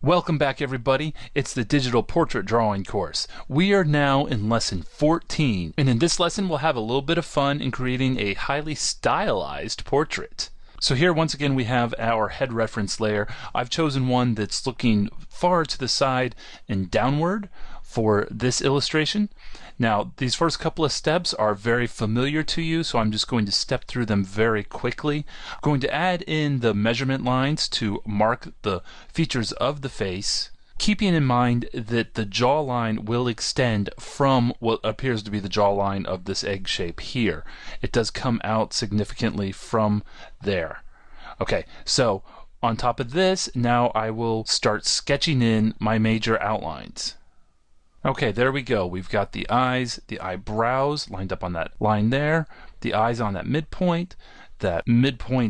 Welcome back, everybody. It's the digital portrait drawing course. We are now in lesson 14, and in this lesson we'll have a little bit of fun in creating a highly stylized portrait. So here once again we have our head reference layer. I've chosen one that's looking far to the side and downward for this illustration. Now these first couple of steps are very familiar to you, so I'm just going to step through them very quickly. I'm going to add in the measurement lines to mark the features of the face, keeping in mind that the jawline will extend from what appears to be the jawline of this egg shape here. It does come out significantly from there. Okay, so on top of this, now I will start sketching in my major outlines. Okay, there we go. We've got the eyes, the eyebrows lined up on that line there, the eyes on that midpoint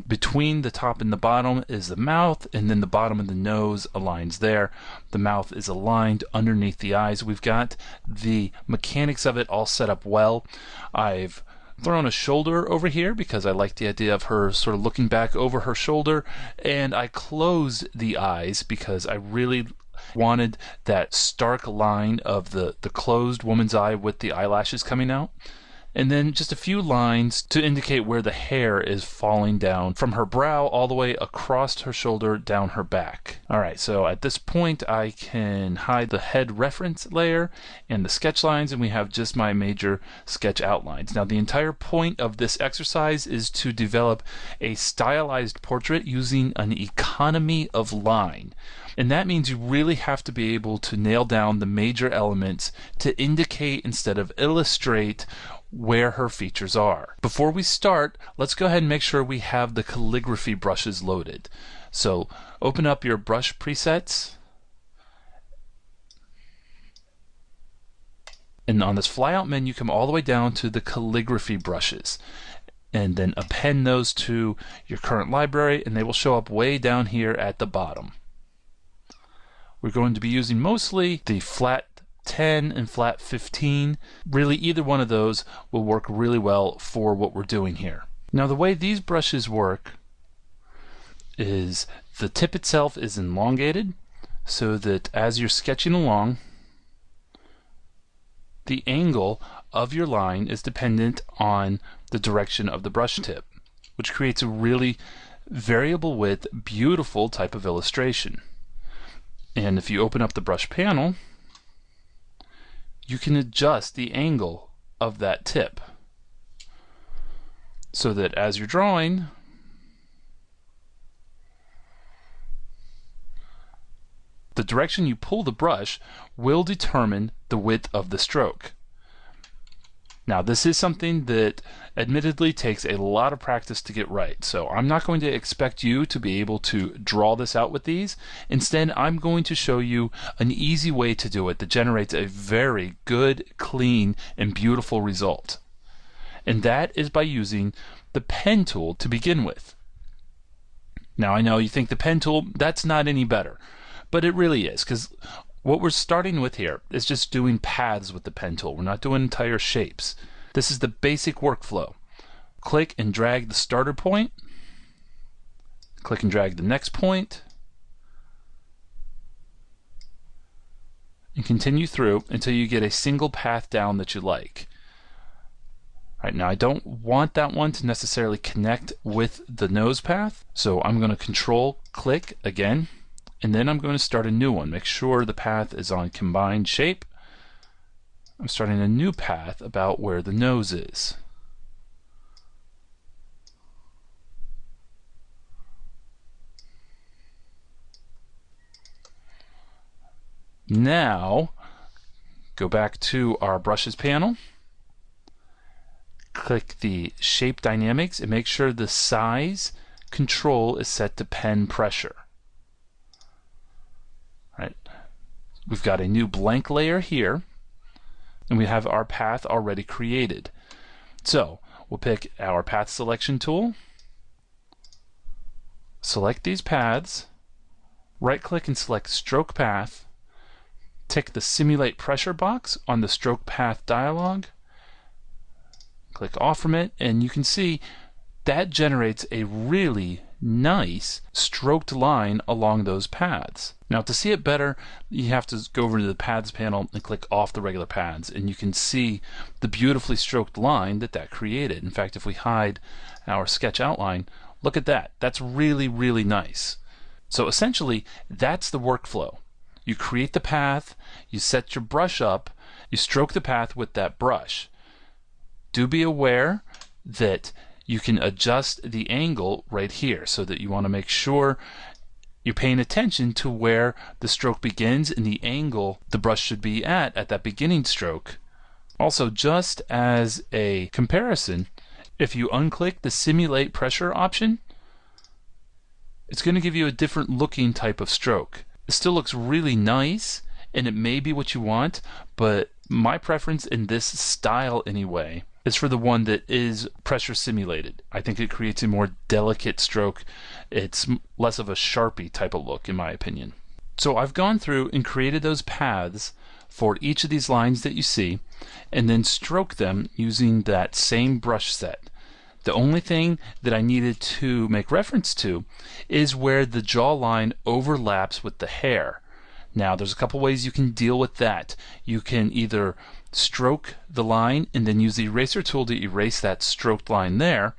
between the top and the bottom is the mouth, and then the bottom of the nose aligns there. The mouth is aligned underneath the eyes. We've got the mechanics of it all set up well. I've thrown a shoulder over here because I like the idea of her sort of looking back over her shoulder, and I closed the eyes because I really wanted that stark line of the closed woman's eye with the eyelashes coming out, and then just a few lines to indicate where the hair is falling down from her brow all the way across her shoulder down her back. Alright, so at this point I can hide the head reference layer and the sketch lines, and we have just my major sketch outlines. Now the entire point of this exercise is to develop a stylized portrait using an economy of line. And that means you really have to be able to nail down the major elements to indicate instead of illustrate where her features are. Before we start, let's go ahead and make sure we have the calligraphy brushes loaded. So open up your brush presets, and on this flyout menu come all the way down to the calligraphy brushes, and then append those to your current library, and they will show up way down here at the bottom. We're going to be using mostly the flat 10 and flat 15. Really, either one of those will work really well for what we're doing here. Now the way these brushes work is the tip itself is elongated so that as you're sketching along, the angle of your line is dependent on the direction of the brush tip, which creates a really variable width, beautiful type of illustration. And if you open up the brush panel, you can adjust the angle of that tip so that as you're drawing, the direction you pull the brush will determine the width of the stroke. Now this is something that admittedly takes a lot of practice to get right, so I'm not going to expect you to be able to draw this out with these. Instead, I'm going to show you an easy way to do it that generates a very good, clean, and beautiful result. And that is by using the pen tool to begin with. Now I know you think the pen tool, that's not any better, but it really is, because what we're starting with here is just doing paths with the pen tool. We're not doing entire shapes. This is the basic workflow. Click and drag the starter point. Click and drag the next point. And continue through until you get a single path down that you like. All right, now I don't want that one to necessarily connect with the nose path, so I'm going to control click again. And then I'm going to start a new one. Make sure the path is on combined shape. I'm starting a new path about where the nose is. Now, go back to our brushes panel. Click the shape dynamics and make sure the size control is set to pen pressure. Right. We've got a new blank layer here, and we have our path already created. So we'll pick our path selection tool, select these paths, right click and select stroke path, tick the simulate pressure box on the stroke path dialog, click off from it, and you can see that generates a really nice stroked line along those paths. Now to see it better, you have to go over to the paths panel and click off the regular paths, and you can see the beautifully stroked line that created. In fact, if we hide our sketch outline, look at that. That's really, really nice. So essentially, that's the workflow. You create the path, you set your brush up, you stroke the path with that brush. Do be aware that you can adjust the angle right here, so that you want to make sure you're paying attention to where the stroke begins and the angle the brush should be at that beginning stroke. Also, just as a comparison, if you unclick the simulate pressure option, it's going to give you a different looking type of stroke. It still looks really nice, and it may be what you want, but my preference in this style anyway is for the one that is pressure simulated. I think it creates a more delicate stroke. It's less of a Sharpie type of look, in my opinion. So I've gone through and created those paths for each of these lines that you see, and then stroke them using that same brush set. The only thing that I needed to make reference to is where the jawline overlaps with the hair. Now, there's a couple ways you can deal with that. You can either stroke the line and then use the eraser tool to erase that stroked line there,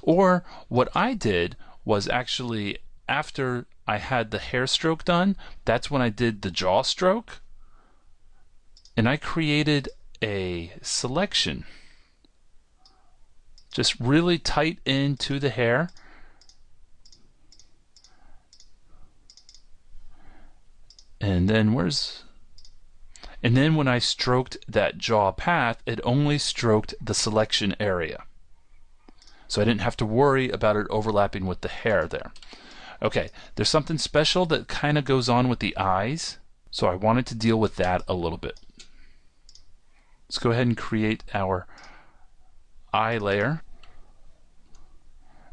or what I did was actually, after I had the hair stroke done, that's when I did the jaw stroke, and I created a selection just really tight into the hair. And then when I stroked that jaw path, it only stroked the selection area. So I didn't have to worry about it overlapping with the hair there. Okay, there's something special that kind of goes on with the eyes, so I wanted to deal with that a little bit. Let's go ahead and create our eye layer.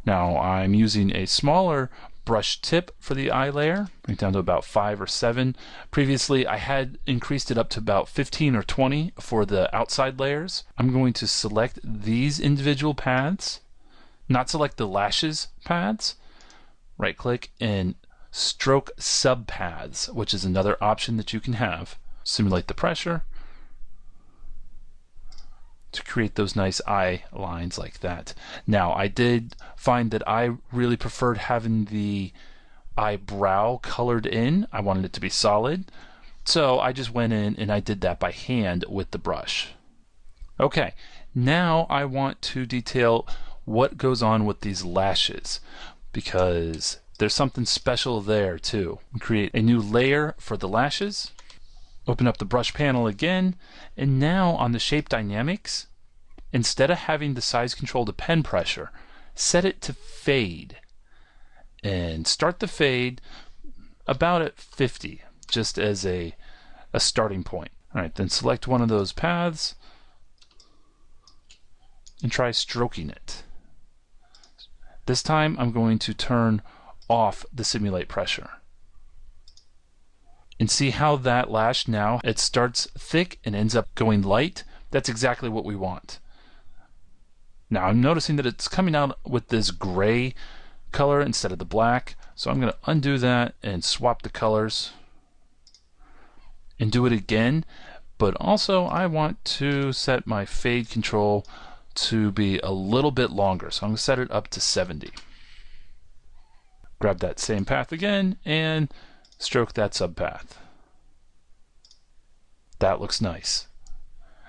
Now I'm using a smaller brush tip for the eye layer, bring it down to about 5 or 7. Previously I had increased it up to about 15 or 20 for the outside layers. I'm going to select these individual paths, not select the lashes paths. Right click and stroke subpaths, which is another option that you can have. Simulate the pressure to create those nice eye lines like that. Now, I did find that I really preferred having the eyebrow colored in. I wanted it to be solid, so I just went in and I did that by hand with the brush. Okay, now I want to detail what goes on with these lashes, because there's something special there too. Create a new layer for the lashes. Open up the brush panel again, and now on the shape dynamics, instead of having the size control to pen pressure, set it to fade. And start the fade about at 50, just as a starting point. Alright, then select one of those paths and try stroking it. This time I'm going to turn off the simulate pressure. And see how that lash now, it starts thick and ends up going light? That's exactly what we want. Now I'm noticing that it's coming out with this gray color instead of the black, so I'm going to undo that and swap the colors and do it again. But also I want to set my fade control to be a little bit longer, so I'm going to set it up to 70. Grab that same path again and stroke that subpath. That looks nice.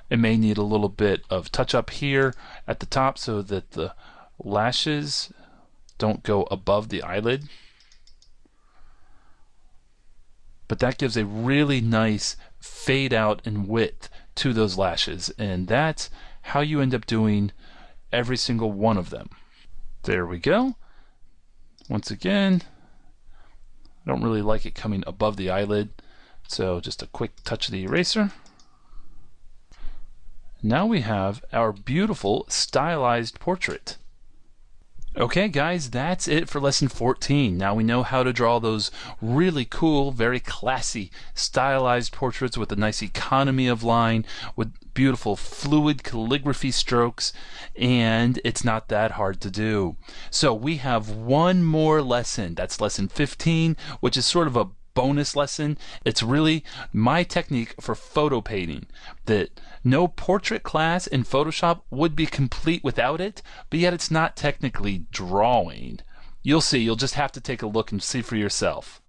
It may need a little bit of touch up here at the top so that the lashes don't go above the eyelid. But that gives a really nice fade out and width to those lashes, and that's how you end up doing every single one of them. There we go. Once again, I don't really like it coming above the eyelid, so just a quick touch of the eraser. Now we have our beautiful stylized portrait. Okay, guys, that's it for lesson 14. Now we know how to draw those really cool, very classy, stylized portraits with a nice economy of line, with beautiful fluid calligraphy strokes, and it's not that hard to do. So we have one more lesson. That's lesson 15, which is sort of a bonus lesson. It's really my technique for photo painting, that no portrait class in Photoshop would be complete without it, but yet it's not technically drawing. You'll see. You'll just have to take a look and see for yourself.